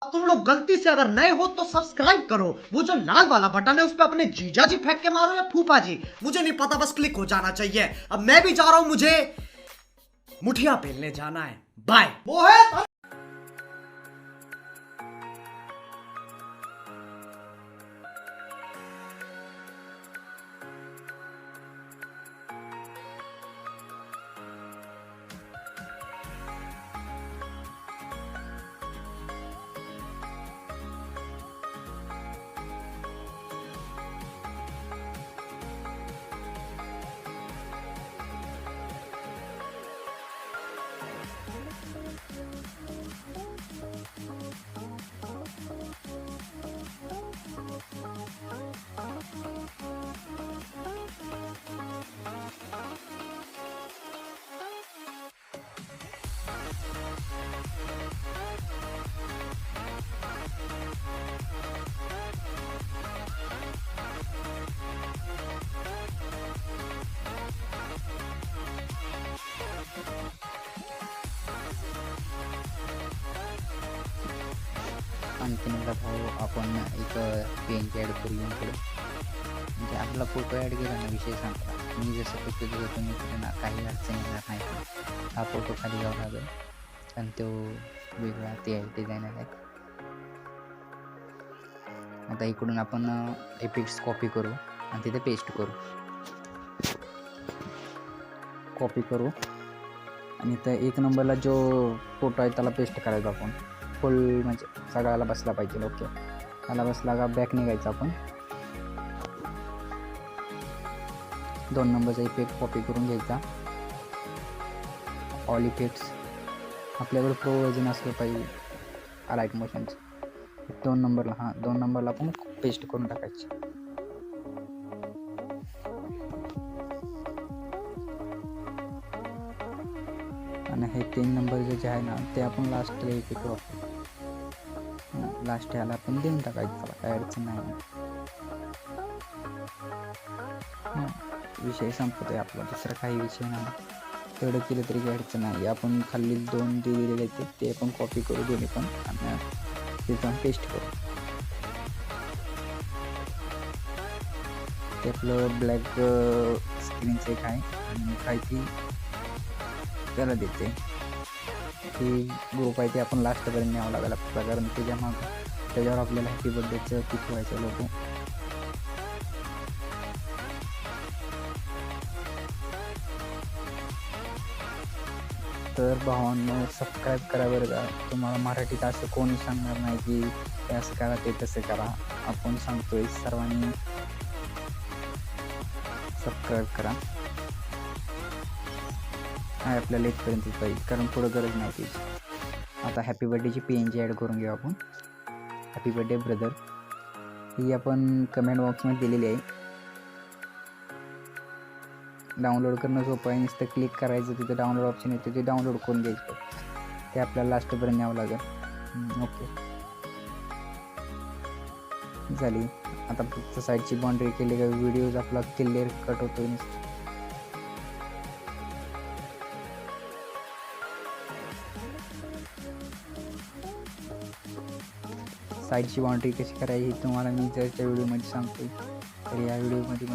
तुम लोग गलती से अगर नए हो तो सब्सक्राइब करो, वो जो लाल वाला बटन है उस पर अपने जीजा जी फेंक के मारो या फूफा जी, मुझे नहीं पता, बस क्लिक हो जाना चाहिए। अब मैं भी जा रहा हूं, मुझे मुठिया पेलने जाना है। बाय मोहित। आणखीन एकदा भाऊ आपण एक PNG ॲड करूया पुढे, म्हणजे आपला फोटो ॲड केला ना विषय सांगता. मी जसं फोटो दिलं तुम्ही केलं ना, काही अडचण येणार नाही. हा फोटो खाली घ्यावा लागेल आणि तो वेगळा ते डिझायनर आहे. आता इकडून आपण इफेक्ट्स कॉपी करू आणि तिथे पेस्ट करू. कॉपी करू आणि इथं 1 नंबरला जो फोटो आहे त्याला पेस्ट करायचा आपण. फुल म्हणजे सगळ्याला बसला पाहिजे. ओके, त्याला बसला का बॅक निघायचं आपण. 2 नंबरचा इफेक्ट कॉपी करून घ्यायचा. ऑल इफेक्ट्स आपल्याकडे प्रो वर्जन असलं पाहिजे लाईट मोशनचं. 2 नंबरला 2 नंबरला आपण पेस्ट करून टाकायची. आणि हे 3 नंबरचं जे आहे ना ते आपण लास्टला इफेक्ट वापरू. लास्ट ह्याला आपण देऊन टाकायचं, त्याला काय अडचण नाही. विषय संपतो आहे आपला, दुसरा काही विषय नाही. तेवढं केलं तरी काही अडचण नाही. आपण खाली 2 दिलेले आहेत ते आपण कॉपी करू दोन्ही पण आणि ते जाऊन पेस्ट करू. ते आपलं ब्लॅक स्क्रीनचं एक आहे आणि काही ती त्याला देते. ही ग्रुप आहे ते आपण लास्टपर्यंत न्यावं लागेल आपल्याला, कारण त्याच्यावर आपल्याला हॅपी बर्थडेचं पिक व्हायचं लोगो. तर भावांनो सबस्क्राईब करा बरं का. तुम्हाला मराठीत असं कोणी सांगणार नाही की हे असं करा ते तसं करा. आपण सांगतोय सर्वांनी सबस्क्राईब करा. आपल्याला इथपर्यंत पाहिजे, कारण पुढं गरज नाही त्याची. आता हॅपी बर्थडेची PNG ॲड करून घेऊ आपण. हॅपी बर्थडे ब्रदर ही आपण कमेंट बॉक्समध्ये दिलेली आहे. डाउनलोड करणं सोपं आहे. नुसतं क्लिक करायचं, तिथे डाउनलोड ऑप्शन येते, ते डाउनलोड करून घ्यायचं. ते आपल्याला लास्टपर्यंत न्यावं लागेल. ओके झाली. आता फक्त साईडची बाउंड्री केली का व्हिडिओज आपला क्लिअर कट होतो. साईडची बाउंड्री कशी करायची तुम्हाला मी जरच्या व्हिडिओमध्ये सांगतो. तर या व्हिडिओमध्ये